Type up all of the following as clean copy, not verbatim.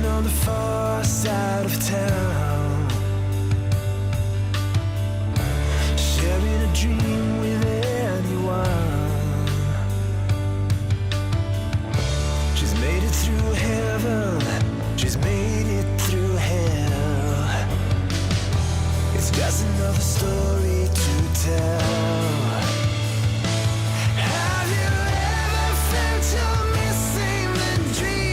living on the far side of town, sharing a dream with anyone. She's made it through heaven, she's made it through hell. It's just another story to tell. Have you ever felt you're missing the dream?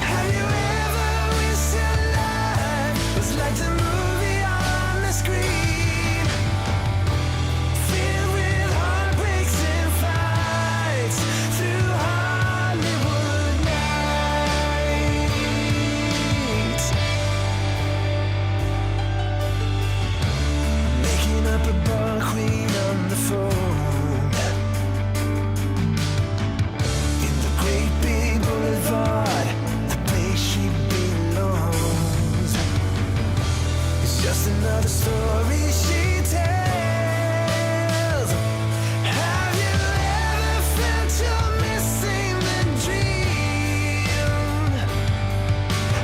Have you ever wished your life was like the movie on the screen? Filled with heartbreaks and fights through Hollywood nights. Making up a bar queen on the phone in the great big boulevard, the place she belongs. It's just another story she tells. Have you ever felt you're missing the dream?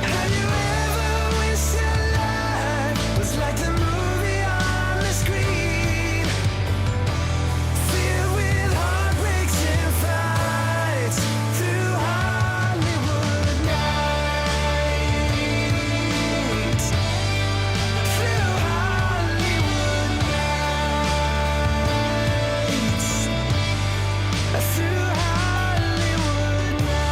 Have you ever wished your life was like the movie on the screen? Filled with heartbreaks and fights through Hollywood nights. Through Hollywood nights. Through Hollywood nights.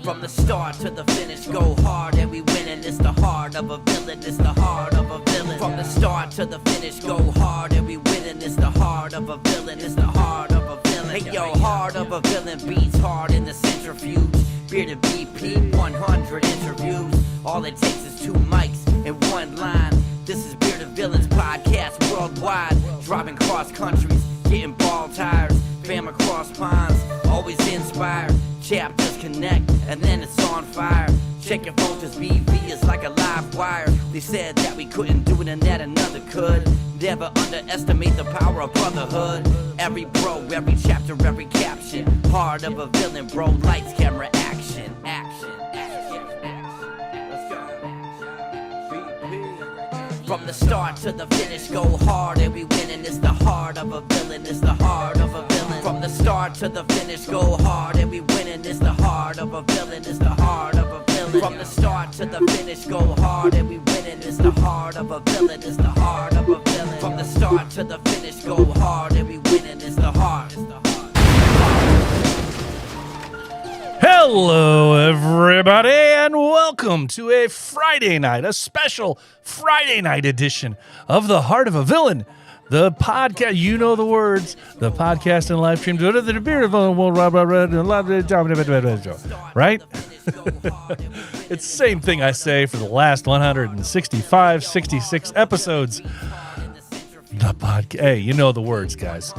From the start to the finish, go hard and we winning. It's the heart of a villain, it's the heart of a villain. From the start to the finish, go hard and we winning. It's the heart of a villain, it's the heart of a villain. Hey yo, heart of a villain beats hard in the centrifuge. Bearded BP, 100 interviews. All it takes is 2 mics and 1 line. This is Bearded Villains podcast worldwide. Driving cross countries, getting ball tires. Fam across ponds, always inspired. Chapters connect, and then it's on fire. Check your phone, cause BV is like a live wire. They said that we couldn't do it and that another could. Never underestimate the power of brotherhood. Every bro, every chapter, every caption. Heart of a villain, bro, lights, camera, action. Action, action, action. Let's go. From the start to the finish, go hard and we winning. It's the heart of a villain, it's the heart of a villain. From the start to the finish, go hard and we winning. It's the heart of a villain, it's the heart of a villain. From the start to the finish, go hard and we winning. It's the heart of a villain, it's the heart of a villain. From the start to the finish, go hard and we winning. It's the heart. Hello, everybody, and welcome to a Friday night, a special Friday night edition of The Heart of a Villain, the podcast. You know the words, the podcast and live stream. Right? It's the same thing I say for the last 165, 66 episodes. The podcast. Hey, you know the words, guys.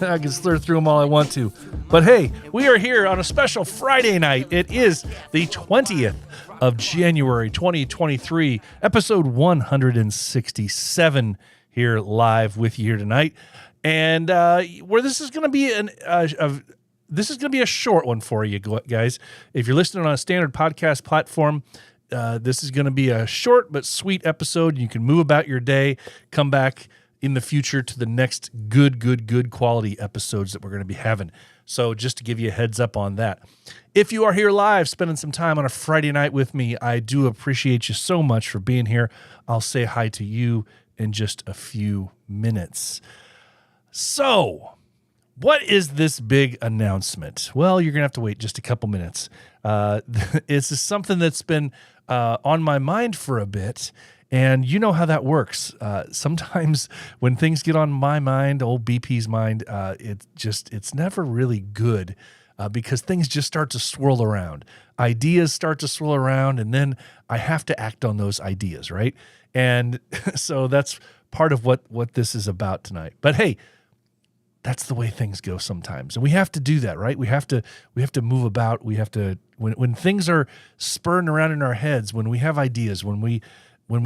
I can slur through them all I want to. But hey, we are here on a special Friday night. It is the 20th of January, 2023, episode 167 here live with you here tonight. And where this is going to be this is going to be a short one for you guys. If you're listening on a standard podcast platform, this is going to be a short but sweet episode. You can move about your day, come back in the future to the next good quality episodes that we're going to be having. So just to give you a heads up on that. If you are here live, spending some time on a Friday night with me, I do appreciate you so much for being here. I'll say hi to you in just a few minutes. So, what is this big announcement? Well, you're going to have to wait just a couple minutes. It's something that's been on my mind for a bit. And you know how that works. Sometimes when things get on my mind, old BP's mind, it's never really good. because things just start to swirl around. Ideas start to swirl around, and then I have to act on those ideas, right? And so that's part of what this is about tonight. But hey, that's the way things go sometimes. And we have to do that, right? We have to move about. We have to, when things are spurring around in our heads, when we have ideas, when we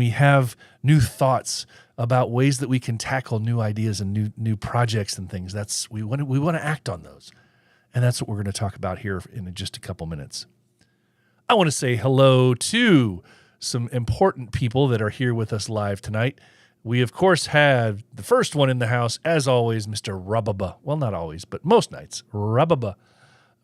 have new thoughts about ways that we can tackle new ideas and new projects and things, we want to act on those. And that's what we're going to talk about here in just a couple minutes. I want to say hello to some important people that are here with us live tonight. We, of course, have the first one in the house, as always, Mr. Rubaba. Well, not always, but most nights. Rubaba.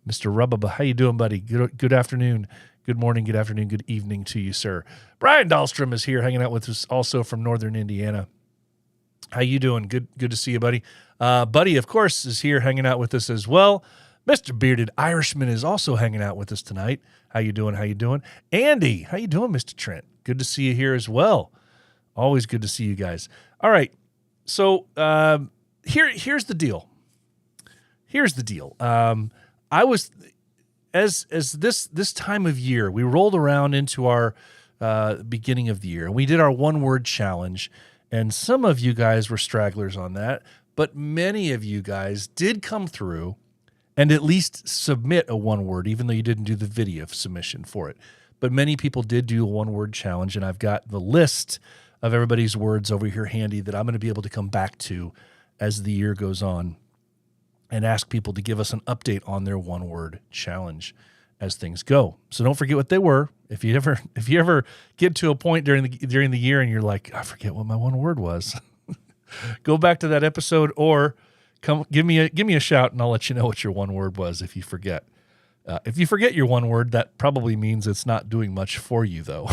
Mr. Rubaba, how you doing, buddy? Good afternoon. Good morning, good afternoon, good evening to you, sir. Brian Dahlstrom is here hanging out with us also from Northern Indiana. How you doing? Good to see you, buddy. Buddy, of course, is here hanging out with us as well. Mr. Bearded Irishman is also hanging out with us tonight. How you doing? Andy, how you doing, Mr. Trent? Good to see you here as well. Always good to see you guys. All right, so here's the deal. I was as this time of year, we rolled around into our beginning of the year, and we did our one-word challenge, and some of you guys were stragglers on that, but many of you guys did come through and at least submit a one-word, even though you didn't do the video submission for it. But many people did do a one-word challenge, and I've got the list of everybody's words over here handy that I'm going to be able to come back to as the year goes on and ask people to give us an update on their one-word challenge as things go. So don't forget what they were. If you ever get to a point during the year and you're like, I forget what my one word was, go back to that episode or come give me a shout and I'll let you know what your one word was if you forget. If you forget your one word, that probably means it's not doing much for you, though.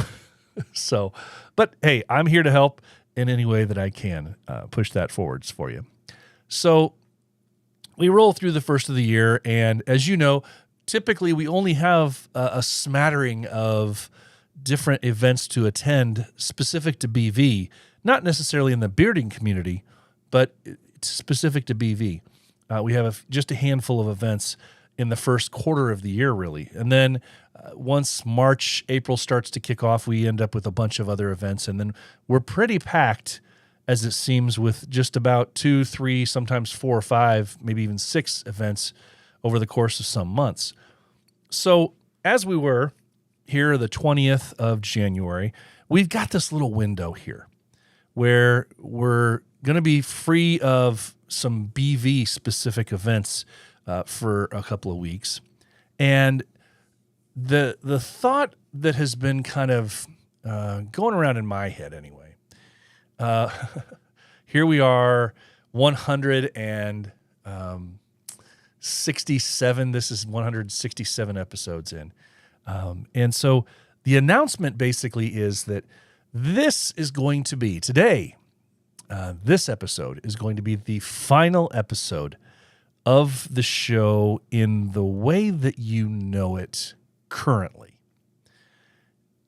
So, but hey, I'm here to help in any way that I can push that forwards for you. So we roll through the first of the year, and as you know, typically we only have a smattering of different events to attend specific to BV, not necessarily in the bearding community, but it's specific to BV. We have just a handful of events in the first quarter of the year, really. And then once March, April starts to kick off, we end up with a bunch of other events. And then we're pretty packed, as it seems, with just about 2, 3, sometimes 4 or 5, maybe even 6 events over the course of some months. So as we were here the 20th of January, we've got this little window here where we're going to be free of some BV-specific events for a couple of weeks. And the thought that has been kind of going around in my head anyway, here we are, 167. This is 167 episodes in. And so the announcement basically is that this is going to be, today, this episode is going to be the final episode of the show in the way that you know it currently.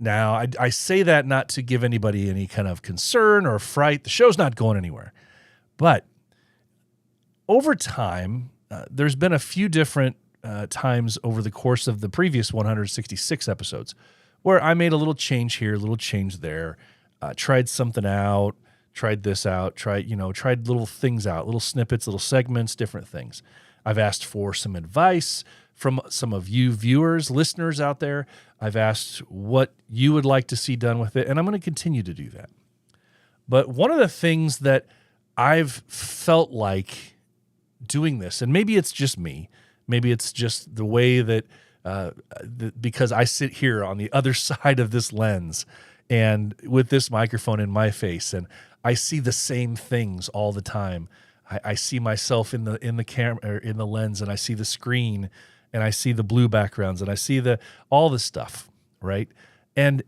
Now, I say that not to give anybody any kind of concern or fright. The show's not going anywhere. But over time, there's been a few different times over the course of the previous 166 episodes where I made a little change here, a little change there, tried something out, tried this out, tried little things out, little snippets, little segments, different things. I've asked for some advice from some of you viewers, listeners out there. I've asked what you would like to see done with it, and I'm going to continue to do that. But one of the things that I've felt like doing this, and maybe it's just me, maybe it's just the way that because I sit here on the other side of this lens and with this microphone in my face, and I see the same things all the time. I see myself in the camera, or in the lens, and I see the screen, and I see the blue backgrounds, and I see all the stuff, right? And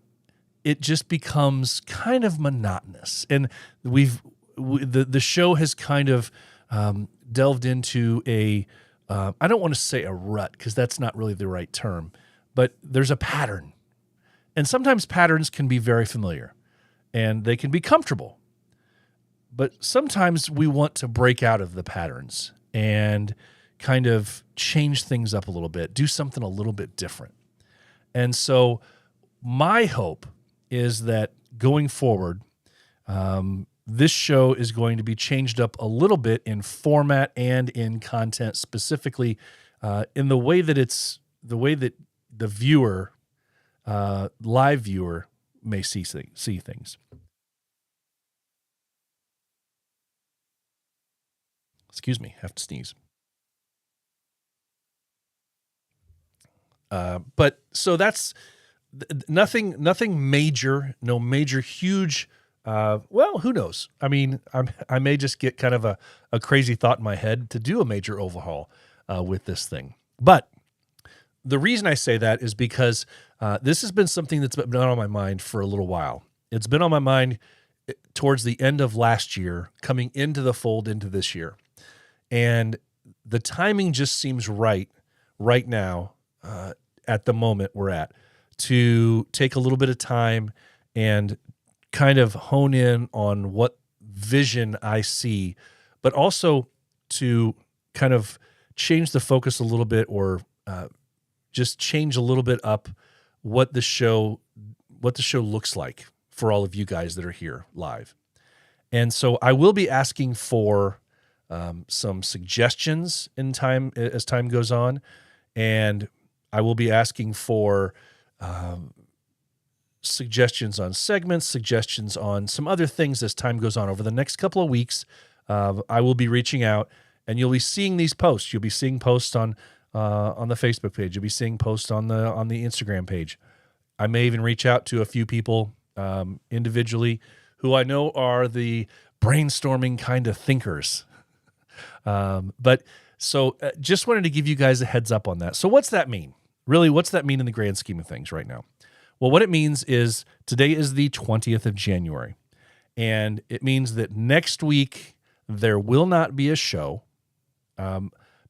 it just becomes kind of monotonous. And the show has kind of delved into I don't want to say a rut, because that's not really the right term, but there's a pattern. And sometimes patterns can be very familiar, and they can be comfortable. But sometimes we want to break out of the patterns and, kind of change things up a little bit, do something a little bit different. And so my hope is that going forward, this show is going to be changed up a little bit in format and in content, specifically in the way that the viewer, live viewer, may see things. Excuse me, have to sneeze. But so that's nothing major, no major, huge. Well, who knows? I mean, I may just get kind of a crazy thought in my head to do a major overhaul with this thing. But the reason I say that is because this has been something that's been on my mind for a little while. It's been on my mind towards the end of last year, coming into the fold into this year. And the timing just seems right now, at the moment we're at, to take a little bit of time and kind of hone in on what vision I see, but also to kind of change the focus a little bit, or just change a little bit up what the show looks like for all of you guys that are here live. And so I will be asking for some suggestions as time goes on, and I will be asking for suggestions on segments, suggestions on some other things as time goes on. Over the next couple of weeks, I will be reaching out, and you'll be seeing these posts. You'll be seeing posts on the Facebook page. You'll be seeing posts on the Instagram page. I may even reach out to a few people individually who I know are the brainstorming kind of thinkers. But just wanted to give you guys a heads up on that. So what's that mean? Really, what's that mean in the grand scheme of things right now? Well, what it means is today is the 20th of January, and it means that next week there will not be a show,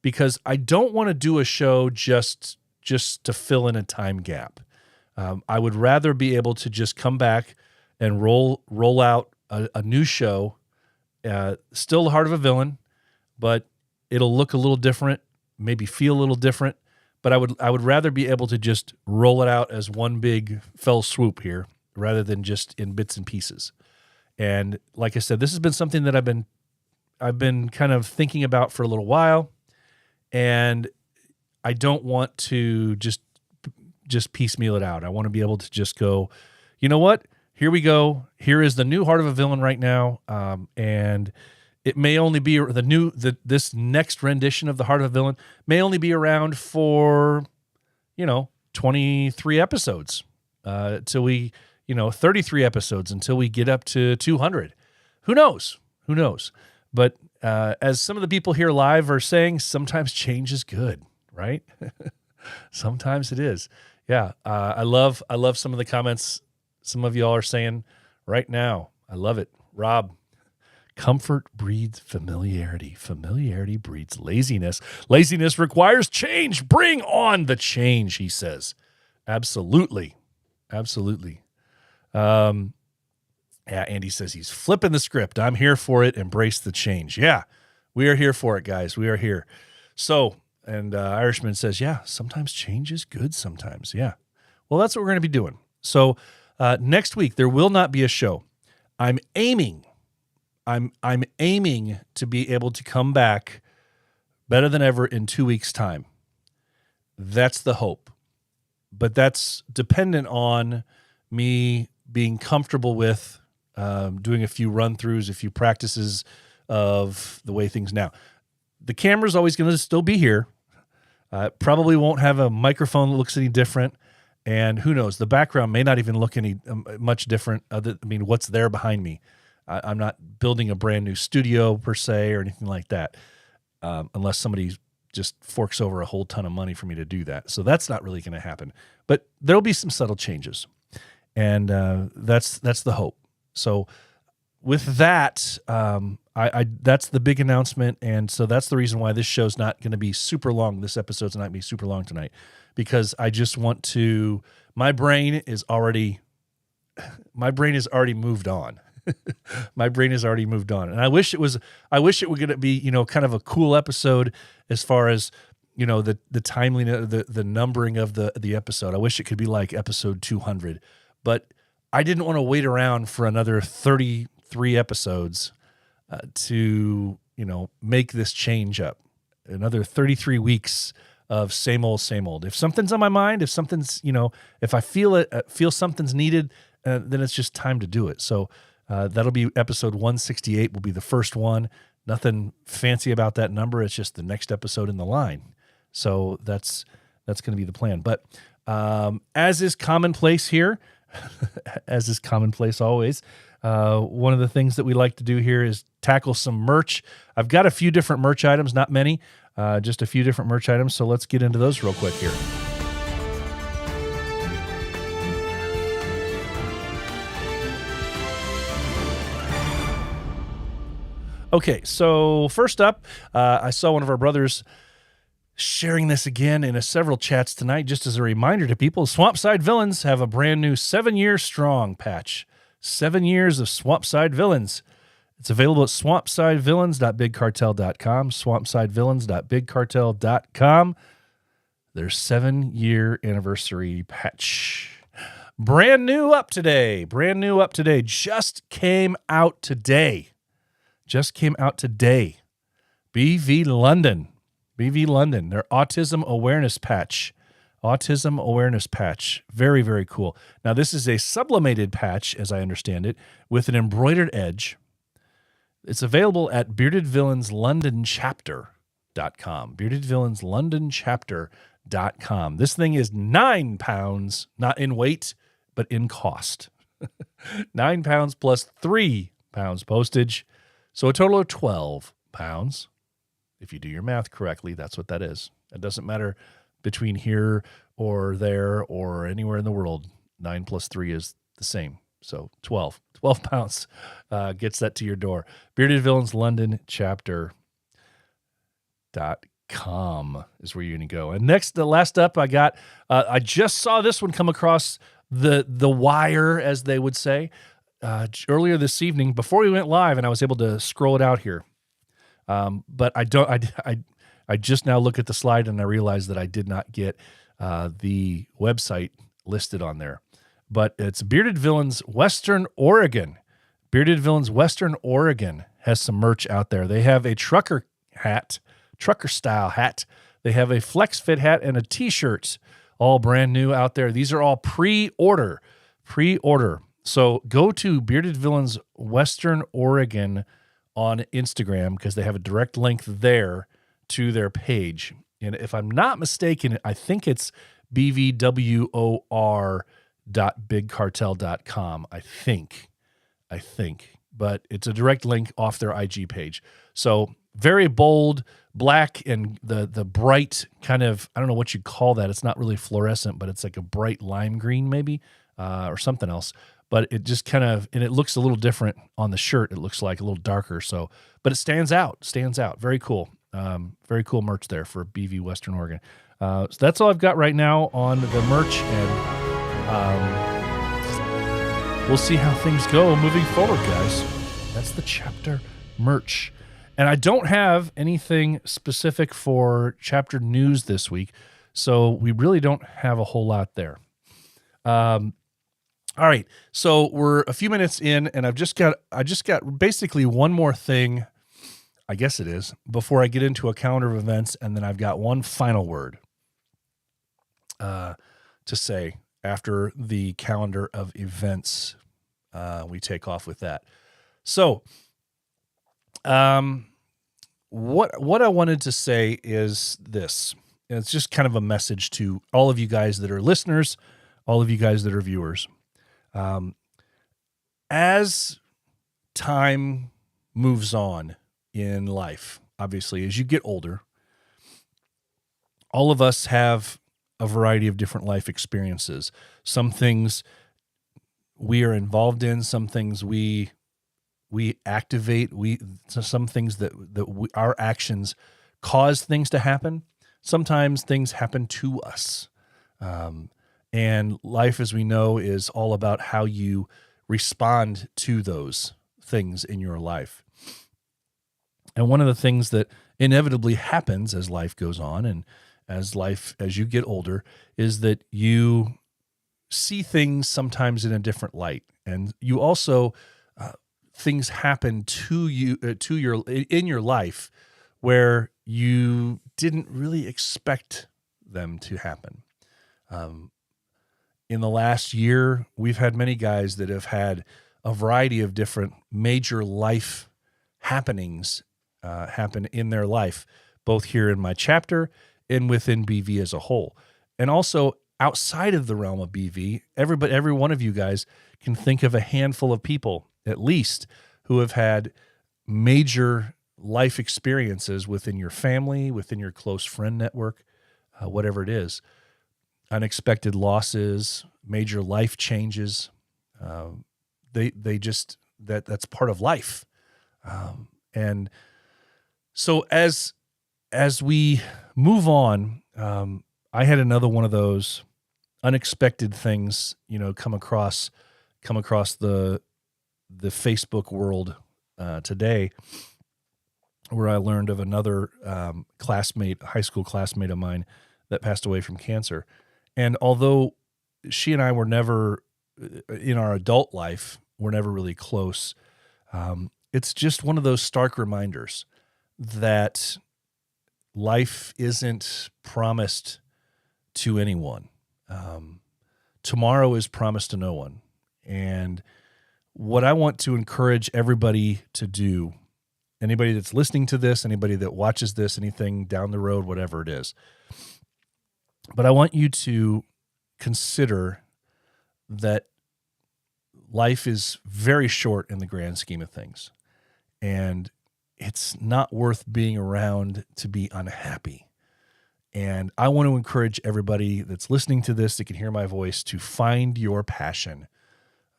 because I don't want to do a show just to fill in a time gap. I would rather be able to just come back and roll out a new show, still the Heart of a Villain, but it'll look a little different, maybe feel a little different. But I would rather be able to just roll it out as one big fell swoop here, rather than just in bits and pieces. And like I said, this has been something that I've been kind of thinking about for a little while, and I don't want to just piecemeal it out. I want to be able to just go, you know what? Here we go. Here is the new Heart of a Villain right now, and it may only be this next rendition of the Heart of a Villain may only be around for, 23 episodes, till we, 33 episodes until we get up to 200. Who knows? But as some of the people here live are saying, sometimes change is good, right? Sometimes it is. Yeah. I love some of the comments some of y'all are saying right now. I love it. Rob, comfort breeds familiarity. Familiarity breeds laziness. Laziness requires change. Bring on the change, he says. Absolutely. Yeah, Andy says he's flipping the script. I'm here for it. Embrace the change. Yeah, we are here for it, guys. We are here. So, and Irishman says, yeah, sometimes change is good sometimes. Yeah. Well, that's what we're going to be doing. So next week, there will not be a show. I'm aiming to be able to come back better than ever in 2 weeks' time. That's the hope. But that's dependent on me being comfortable with doing a few run-throughs, a few practices of the way things now. The camera's always going to still be here. Probably won't have a microphone that looks any different. And who knows, the background may not even look any much different. What's there behind me? I'm not building a brand new studio per se or anything like that, unless somebody just forks over a whole ton of money for me to do that. So that's not really going to happen. But there'll be some subtle changes, and that's the hope. So with that, that's the big announcement, and so that's the reason why this show's not going to be super long. This episode's not going to be super long tonight, because I just want to. My brain is already moved on. My brain has already moved on, and I wish it would gonna be, kind of a cool episode as far as, the timeliness, the numbering of the episode. I wish it could be like episode 200, but I didn't want to wait around for another 33 episodes to, make this change up. Another 33 weeks of same old, same old. If something's on my mind, if something's, if I feel something's needed, then it's just time to do it. So that'll be episode 168 will be the first one. Nothing fancy about that number. It's just the next episode in the line. So that's going to be the plan. But as is commonplace here, as is commonplace always, one of the things that we like to do here is tackle some merch. I've got a few different merch items, not many, just a few different merch items. So let's get into those real quick here. Okay, so first up, I saw one of our brothers sharing this again in several chats tonight. Just as a reminder to people, Swampside Villains have a brand new 7-year strong patch. 7 years of Swampside Villains. It's available at swampsidevillains.bigcartel.com, swampsidevillains.bigcartel.com. Their 7-year anniversary patch. Brand new up today. Just came out today. BV London, their autism awareness patch. Very, very cool. Now, this is a sublimated patch, as I understand it, with an embroidered edge. It's available at beardedvillainslondonchapter.com. beardedvillainslondonchapter.com. This thing is £9, not in weight, but in cost. £9 plus £3 postage. So a total of £12. If you do your math correctly, that's what that is. It doesn't matter between here or there or anywhere in the world. 9 plus 3 is the same. So 12 pounds gets that to your door. Bearded Villains London Chapter.com is where you're going to go. And next, the last up I got, I just saw this one come across the wire, as they would say, earlier this evening before we went live, and I was able to scroll it out here. But I just now look at the slide and I realize that I did not get the website listed on there. But it's Bearded Villains Western Oregon. Bearded Villains Western Oregon has some merch out there. They have a trucker style hat. They have a flex fit hat and a t-shirt, all brand new out there. These are all pre-order. So go to Bearded Villains Western Oregon on Instagram, because they have a direct link there to their page. And if I'm not mistaken, I think it's bvwor.bigcartel.com. I think. But it's a direct link off their IG page. So very bold, black, and the bright kind of, I don't know what you call that. It's not really fluorescent, but it's like a bright lime green maybe, or something else. But it just kind of, and it looks a little different on the shirt. It looks like a little darker. So, but it stands out. Very cool. Very cool merch there for BV Western Oregon. So that's all I've got right now on the merch, and we'll see how things go moving forward, guys. That's the chapter merch. And I don't have anything specific for chapter news this week, so we really don't have a whole lot there. All right, so we're a few minutes in, and I just got basically one more thing, I guess it is, before I get into a calendar of events, and then I've got one final word to say after the calendar of events. We take off with that. So, what I wanted to say is this, and it's just kind of a message to all of you guys that are listeners, all of you guys that are viewers. As time moves on in life, obviously, as you get older, all of us have a variety of different life experiences. Some things we are involved in, some things we activate, some things that our actions cause things to happen. Sometimes things happen to us. And life, as we know, is all about how you respond to those things in your life. And one of the things that inevitably happens as life goes on and as you get older is that you see things sometimes in a different light. And you also, things happen to you, in your life where you didn't really expect them to happen. In the last year, we've had many guys that have had a variety of different major life happenings happen in their life, both here in my chapter and within BV as a whole. And also outside of the realm of BV, every one of you guys can think of a handful of people, at least, who have had major life experiences within your family, within your close friend network, whatever it is. Unexpected losses, major life changes. They just, that's part of life. And so as we move on, I had another one of those unexpected things, come across the Facebook world today, where I learned of another high school classmate of mine that passed away from cancer. And although she and I were never, in our adult life, we're never really close, it's just one of those stark reminders that life isn't promised to anyone. Tomorrow is promised to no one. And what I want to encourage everybody to do, anybody that's listening to this, anybody that watches this, anything down the road, whatever it is, but I want you to consider that life is very short in the grand scheme of things. And it's not worth being around to be unhappy. And I want to encourage everybody that's listening to this that can hear my voice to find your passion,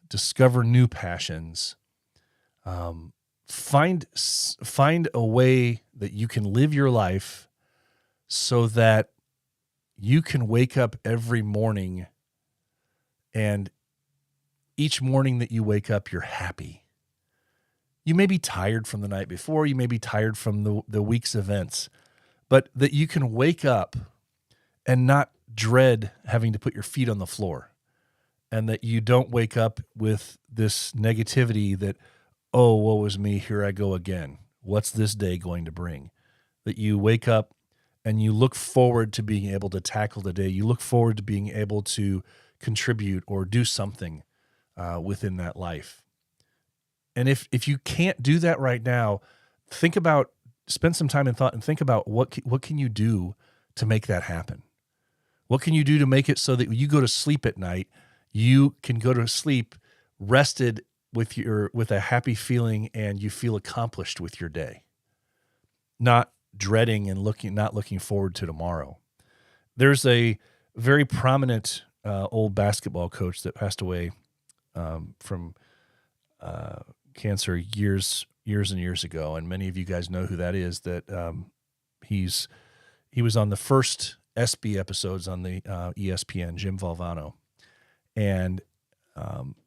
discover new passions, find a way that you can live your life so that you can wake up every morning, and each morning that you wake up, you're happy. You may be tired from the night before, you may be tired from the week's events, but that you can wake up and not dread having to put your feet on the floor, and that you don't wake up with this negativity that, oh, woe is me, here I go again. What's this day going to bring? That you wake up and you look forward to being able to tackle the day. You look forward to being able to contribute or do something within that life. And if you can't do that right now, spend some time in thought and think about what can you do to make that happen? What can you do to make it so that when you go to sleep at night, you can go to sleep rested with a happy feeling, and you feel accomplished with your day, not dreading and not looking forward to tomorrow. There's a very prominent old basketball coach that passed away from cancer years and years ago, and many of you guys know who that is. That he was on the first SB episodes on the ESPN, Jim Valvano, and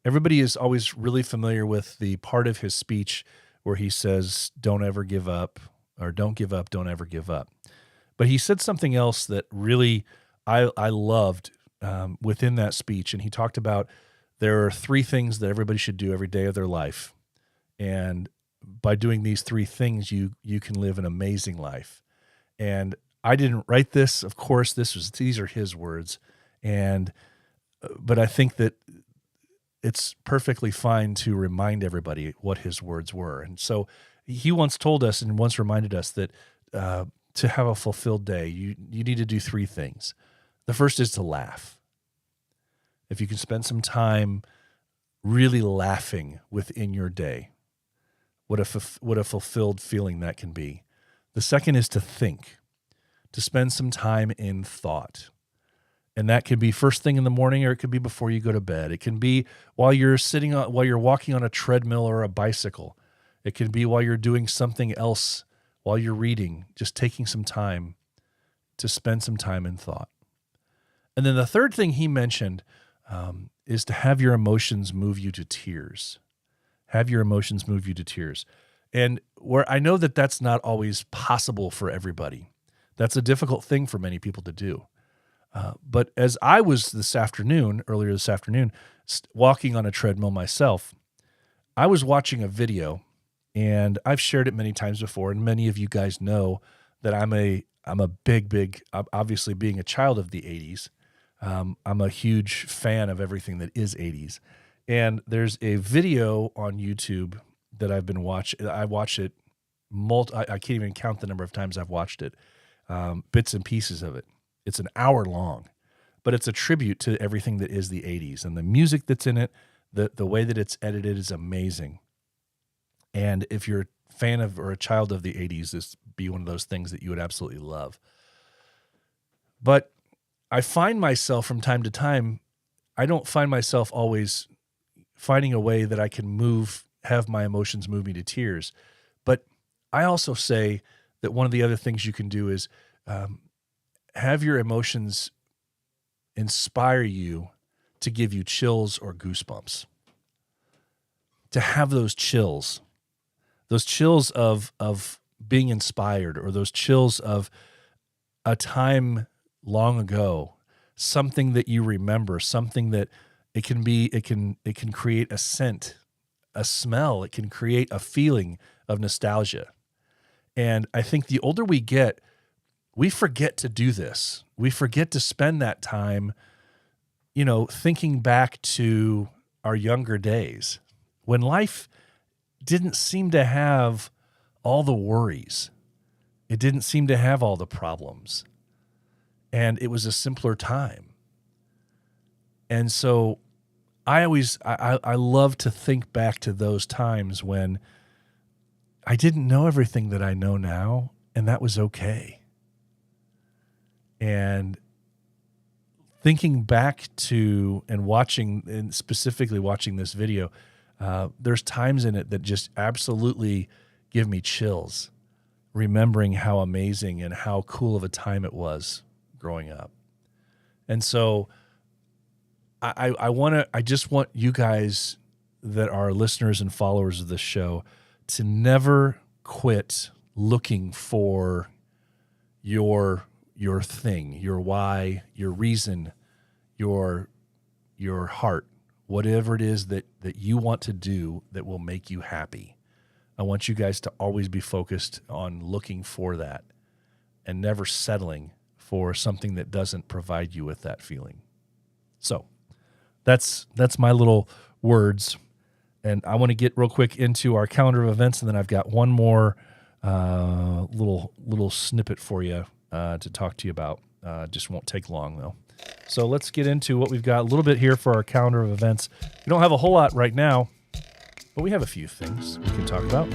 everybody is always really familiar with the part of his speech where he says, "Don't ever give up," or "Don't give up, don't ever give up." But he said something else that really I loved within that speech, and he talked about there are 3 things that everybody should do every day of their life. And by doing these 3 things, you can live an amazing life. And I didn't write this, of course. These are his words, but I think that it's perfectly fine to remind everybody what his words were. And so he once told us and once reminded us that to have a fulfilled day, you need to do 3 things. The first is to laugh. If you can spend some time really laughing within your day, what a fulfilled feeling that can be. The second is to think, to spend some time in thought. And that can be first thing in the morning, or it could be before you go to bed. It can be while you're walking on a treadmill or a bicycle. It can be while you're doing something else, while you're reading, just taking some time to spend some time in thought. And then the third thing he mentioned is to have your emotions move you to tears. Have your emotions move you to tears. And where I know that that's not always possible for everybody. That's a difficult thing for many people to do. But as I was earlier this afternoon, walking on a treadmill myself, I was watching a video, and I've shared it many times before, and many of you guys know that I'm a big, obviously being a child of the 80s, I'm a huge fan of everything that is 80s. And there's a video on YouTube that I've been watching. I watched it, I can't even count the number of times I've watched it, bits and pieces of it. It's an hour long, but it's a tribute to everything that is the 80s. And the music that's in it, the way that it's edited is amazing. And if you're a fan of or a child of the 80s, this be one of those things that you would absolutely love. But I find myself from time to time, I don't find myself always finding a way that I can have my emotions move me to tears. But I also say that one of the other things you can do is have your emotions inspire you to give you chills or goosebumps. To have those chills of being inspired, or those chills of a time long ago, something that you remember, something that it can create a scent, a smell, it can create a feeling of nostalgia. And I think the older we get, we forget to do this. We forget to spend that time, thinking back to our younger days when life didn't seem to have all the worries. It didn't seem to have all the problems. And it was a simpler time. And so I love to think back to those times when I didn't know everything that I know now, and that was okay. And thinking back to and specifically watching this video, there's times in it that just absolutely give me chills, remembering how amazing and how cool of a time it was growing up. And so I just want you guys that are listeners and followers of this show to never quit looking for your thing, your why, your reason, your heart, whatever it is that you want to do that will make you happy. I want you guys to always be focused on looking for that and never settling for something that doesn't provide you with that feeling. So that's my little words. And I want to get real quick into our calendar of events, and then I've got one more little snippet for you to talk to you about. Just won't take long, though. So let's get into what we've got a little bit here for our calendar of events. We don't have a whole lot right now, but we have a few things we can talk about.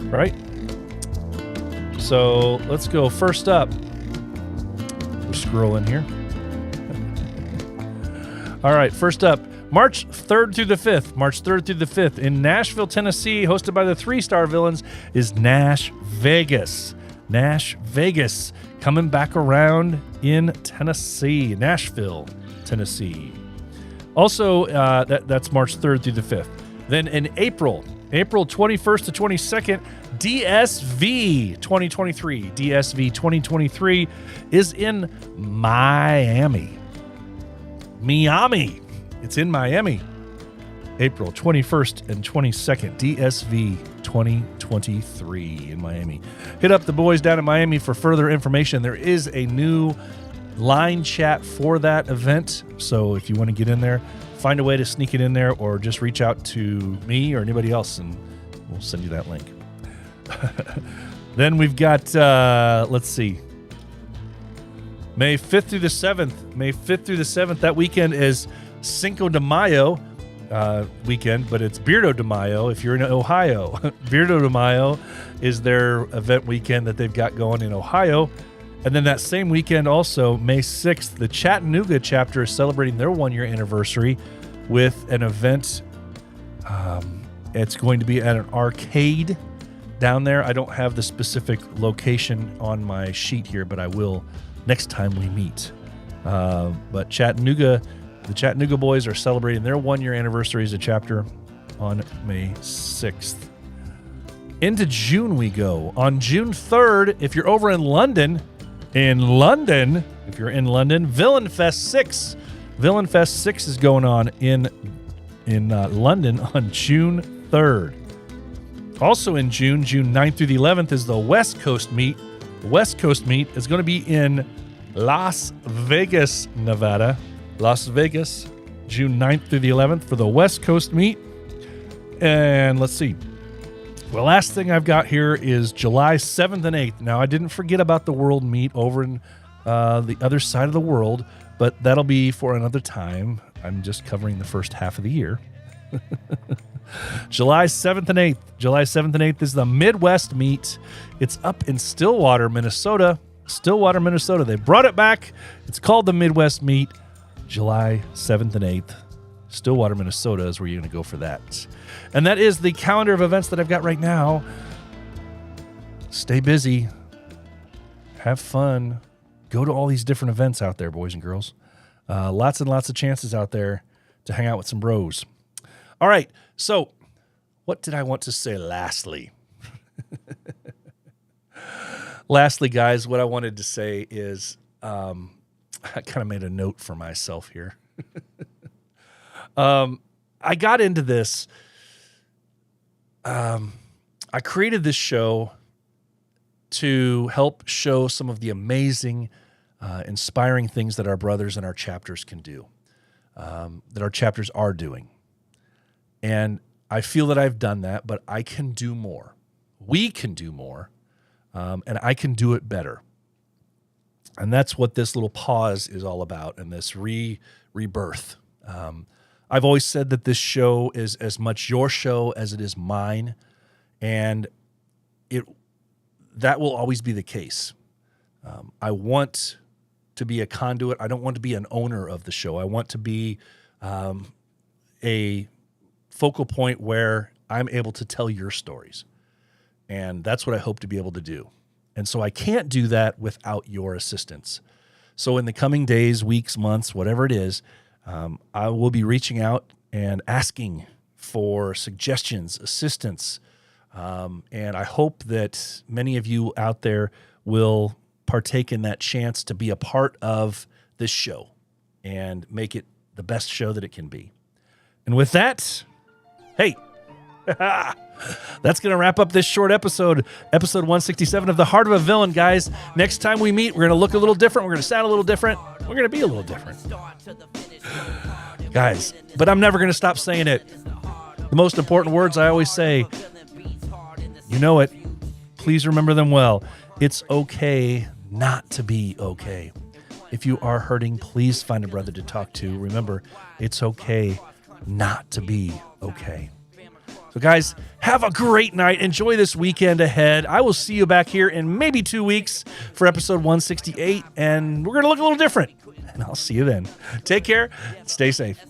All right? So let's go first up. We're scrolling here. All right, first up, March 3rd through the 5th. March 3rd through the 5th in Nashville, Tennessee, hosted by the 3-Star Villains, is Nash Vegas. Nash Vegas coming back around in Tennessee, Nashville, Tennessee. Also, that's March 3rd through the 5th. Then in April 21st to 22nd, DSV 2023. DSV 2023 is in Miami. It's in Miami. April 21st and 22nd, DSV 2023 in Miami. Hit up the boys down in Miami for further information. There is a new line chat for that event. So if you want to get in there, find a way to sneak it in there, or just reach out to me or anybody else and we'll send you that link. Then we've got, let's see, May 5th through the 7th. May 5th through the 7th. That weekend is Cinco de Mayo weekend, but it's Beardo de Mayo if you're in Ohio. Beardo de Mayo is their event weekend that they've got going in Ohio. And then that same weekend also, May 6th, the Chattanooga chapter is celebrating their 1-year anniversary with an event. It's going to be at an arcade down there. I don't have the specific location on my sheet here, but I will next time we meet. But Chattanooga The Chattanooga boys are celebrating their 1-year anniversary as a chapter on May 6th. Into June we go. On June 3rd, if you're over in London, if you're in London, Villain Fest 6. Villain Fest 6 is going on in London on June 3rd. Also in June 9th through the 11th is the West Coast meet. The West Coast meet is going to be in Las Vegas, Nevada. Las Vegas, June 9th through the 11th for the West Coast meet. And let's see. The last thing I've got here is July 7th and 8th. Now, I didn't forget about the World Meet over in the other side of the world, but that'll be for another time. I'm just covering the first half of the year. July 7th and 8th. July 7th and 8th is the Midwest Meet. It's up in Stillwater, Minnesota. Stillwater, Minnesota. They brought it back. It's called the Midwest Meet. July 7th and 8th. Stillwater, Minnesota is where you're going to go for that. And that is the calendar of events that I've got right now. Stay busy. Have fun. Go to all these different events out there, boys and girls. Lots and lots of chances out there to hang out with some bros. All right. So what did I want to say lastly? Lastly, guys, what I wanted to say is I kind of made a note for myself here. I got into this. I created this show to help show some of the amazing, inspiring things that our brothers and our chapters can do, that our chapters are doing. And I feel that I've done that, but I can do more. We can do more, and I can do it better. And that's what this little pause is all about, and this rebirth. I've always said that this show is as much your show as it is mine, and that will always be the case. I want to be a conduit. I don't want to be an owner of the show. I want to be a focal point where I'm able to tell your stories, and that's what I hope to be able to do. And so I can't do that without your assistance. So in the coming days, weeks, months, whatever it is, I will be reaching out and asking for suggestions, assistance, and I hope that many of you out there will partake in that chance to be a part of this show and make it the best show that it can be. And with that, hey, that's going to wrap up this short episode 167 of The Heart of a Villain, guys. Next time we meet, we're going to look a little different. We're going to sound a little different. We're going to be a little different. Guys, but I'm never going to stop saying it. The most important words I always say, you know it. Please remember them well. It's okay not to be okay. If you are hurting, please find a brother to talk to. Remember, it's okay not to be okay. So guys, have a great night. Enjoy this weekend ahead. I will see you back here in maybe 2 weeks for episode 168, and we're going to look a little different. And I'll see you then. Take care. Stay safe.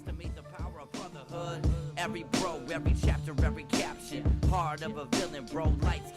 Every bro, every chapter, every caption. Heart of a villain, bro. Lights